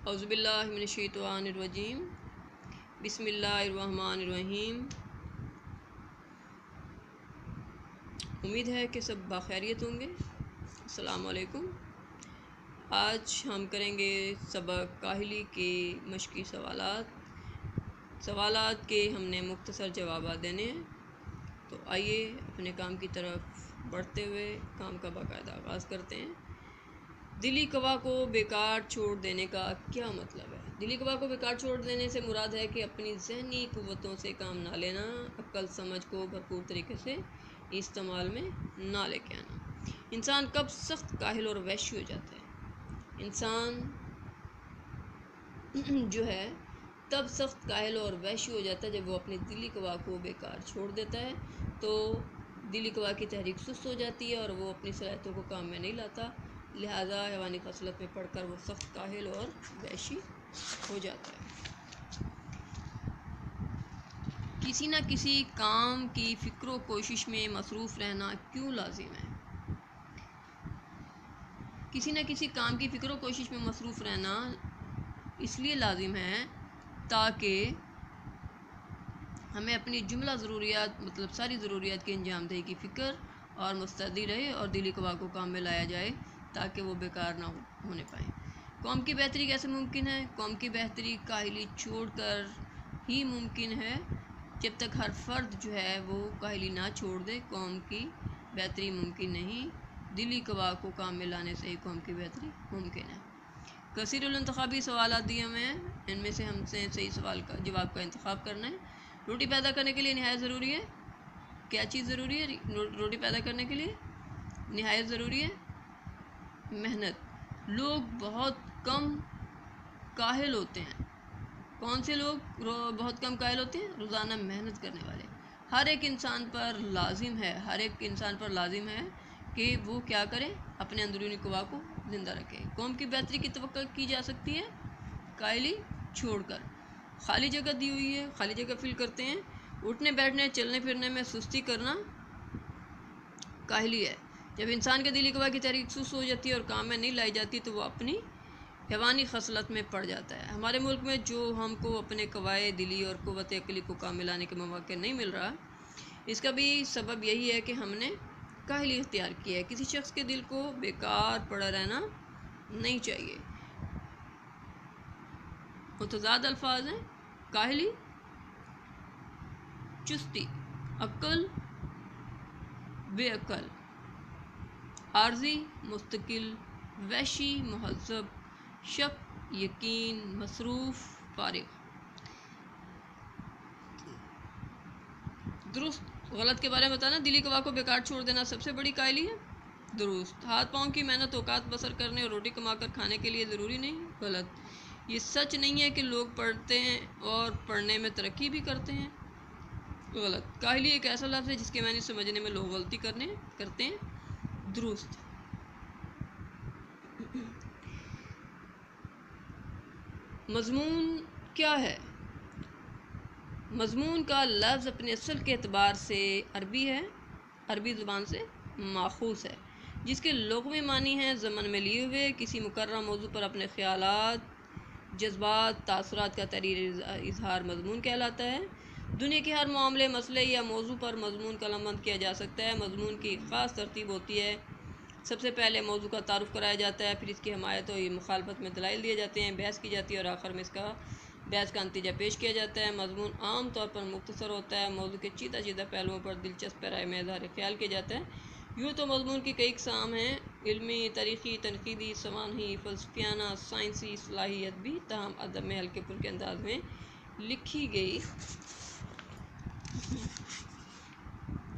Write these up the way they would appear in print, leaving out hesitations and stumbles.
اعوذ باللہ من الشیطان الرجیم بسم اللہ الرحمن الرحیم۔ امید ہے کہ سب بخیریت ہوں گے۔ السلام علیکم۔ آج ہم کریں گے سبق کاہلی کے مشقی سوالات کے ہم نے مختصر جوابات دینے ہیں، تو آئیے اپنے کام کی طرف بڑھتے ہوئے کام کا باقاعدہ آغاز کرتے ہیں۔ دلی قوا کو بیکار چھوڑ دینے کا کیا مطلب ہے؟ دلی قوا کو بیکار چھوڑ دینے سے مراد ہے کہ اپنی ذہنی قوتوں سے کام نہ لینا، عقل سمجھ کو بھرپور طریقے سے استعمال میں نہ لے کے آنا۔ انسان کب سخت کاہل اور وحشی ہو جاتا ہے؟ انسان جو ہے تب سخت کاہل اور وحشی ہو جاتا ہے جب وہ اپنی دلی قوا کو بیکار چھوڑ دیتا ہے، تو دلی قوا کی تحریک سست ہو جاتی ہے اور وہ اپنی صلاحیتوں کو کام میں نہیں لاتا، لہذا حیوانی خصلت میں پڑھ کر وہ سخت کاہل اور وحشی ہو جاتا ہے۔ کسی نہ کسی کام کی فکر و کوشش میں مصروف رہنا کیوں لازم ہے؟ کسی نہ کسی کام کی فکر و کوشش میں مصروف رہنا اس لیے لازم ہے تاکہ ہمیں اپنی جملہ ضروریات ساری ضروریات کی انجام دہی کی فکر اور مستعدی رہے اور دلی قوا کو کام میں لایا جائے تاکہ وہ بیکار نہ ہونے پائیں۔ قوم کی بہتری کیسے ممکن ہے؟ قوم کی بہتری کاہلی چھوڑ کر ہی ممکن ہے۔ جب تک ہر فرد جو ہے وہ کاہلی نہ چھوڑ دے، قوم کی بہتری ممکن نہیں۔ دلی قوا کو کام میں لانے سے ہی قوم کی بہتری ممکن ہے۔ کثیر الانتخابی سوالات دیے ہوئے ہیں، ان میں سے ہم سے صحیح سوال کا جواب کا انتخاب کرنا ہے۔ روٹی پیدا کرنے کے لیے نہایت ضروری ہے۔ کیا چیز ضروری ہے روٹی پیدا کرنے کے لیے؟ نہایت ضروری ہے محنت۔ لوگ بہت کم کاہل ہوتے ہیں۔ کون سے لوگ بہت کم کاہل ہوتے ہیں؟ روزانہ محنت کرنے والے۔ ہر ایک انسان پر لازم ہے کہ وہ کیا کرے؟ اپنے اندرونی قوا کو زندہ رکھے۔ قوم کی بہتری کی توقع کی جا سکتی ہے کاہلی چھوڑ کر۔ خالی جگہ دی ہوئی ہے، خالی جگہ فل کرتے ہیں۔ اٹھنے بیٹھنے چلنے پھرنے میں سستی کرنا کاہلی ہے۔ جب انسان کے دلی قوا کی تحریک سست ہو جاتی ہے اور کام میں نہیں لائی جاتی تو وہ اپنی حیوانی خصلت میں پڑ جاتا ہے۔ ہمارے ملک میں جو ہم کو اپنے قوائے دلی اور قوت عقلی کو کام میں لانے کے مواقع نہیں مل رہا، اس کا بھی سبب یہی ہے کہ ہم نے کاہلی اختیار کی ہے۔ کسی شخص کے دل کو بیکار پڑا رہنا نہیں چاہیے۔ متضاد الفاظ ہیں: کاہلی، چستی، عقل، بے عقل، عارضی، مستقل، وحشی، مہذب، شک، یقین، مصروف، فارغ۔ درست غلط کے بارے میں بتانا۔ دلی قوا کو بیکار چھوڑ دینا سب سے بڑی کاہلی ہے۔ درست۔ ہاتھ پاؤں کی محنت اوقات بسر کرنے اور روٹی کما کر کھانے کے لیے ضروری نہیں۔ غلط۔ یہ سچ نہیں ہے کہ لوگ پڑھتے ہیں اور پڑھنے میں ترقی بھی کرتے ہیں۔ غلط۔ کاہلی ایک ایسا لفظ ہے جس کے معنی سمجھنے میں لوگ غلطی کرتے ہیں۔ درست۔ مضمون کیا ہے؟ مضمون کا لفظ اپنے اصل کے اعتبار سے عربی زبان سے ماخوذ ہے، جس کے لغوی معنی ہیں ضمن میں لیے ہوئے کسی مقررہ موضوع پر اپنے خیالات، جذبات، تاثرات کا تحریری اظہار مضمون کہلاتا ہے۔ دنیا کے ہر معاملے، مسئلے یا موضوع پر مضمون قلم بند کیا جا سکتا ہے۔ مضمون کی خاص ترتیب ہوتی ہے۔ سب سے پہلے موضوع کا تعارف کرایا جاتا ہے، پھر اس کی حمایت اور مخالفت میں دلائل دیے جاتے ہیں، بحث کی جاتی ہے اور آخر میں بحث کا نتیجہ پیش کیا جاتا ہے۔ مضمون عام طور پر مختصر ہوتا ہے۔ موضوع کے چیدہ پہلوؤں پر دلچسپ پیرائے میں اظہار خیال کیا جاتا ہے۔ یوں تو مضمون کی کئی اقسام ہیں: علمی، تاریخی، تنقیدی، سوانحی، فلسفیانہ، سائنسی، اصطلاحیات بھی، تاہم ادب میں ہلکے پھلکے انداز میں لکھی گئی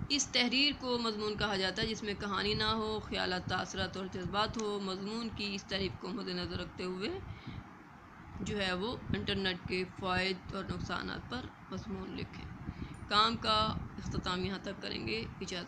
اس تحریر کو مضمون کہا جاتا ہے جس میں کہانی نہ ہو، خیالات، تاثرات اور جذبات ہو۔ مضمون کی اس تعریف کو مد نظر رکھتے ہوئے جو ہے وہ انٹرنیٹ کے فوائد اور نقصانات پر مضمون لکھیں۔ کام کا اختتام یہاں تک کریں گے۔ اجازت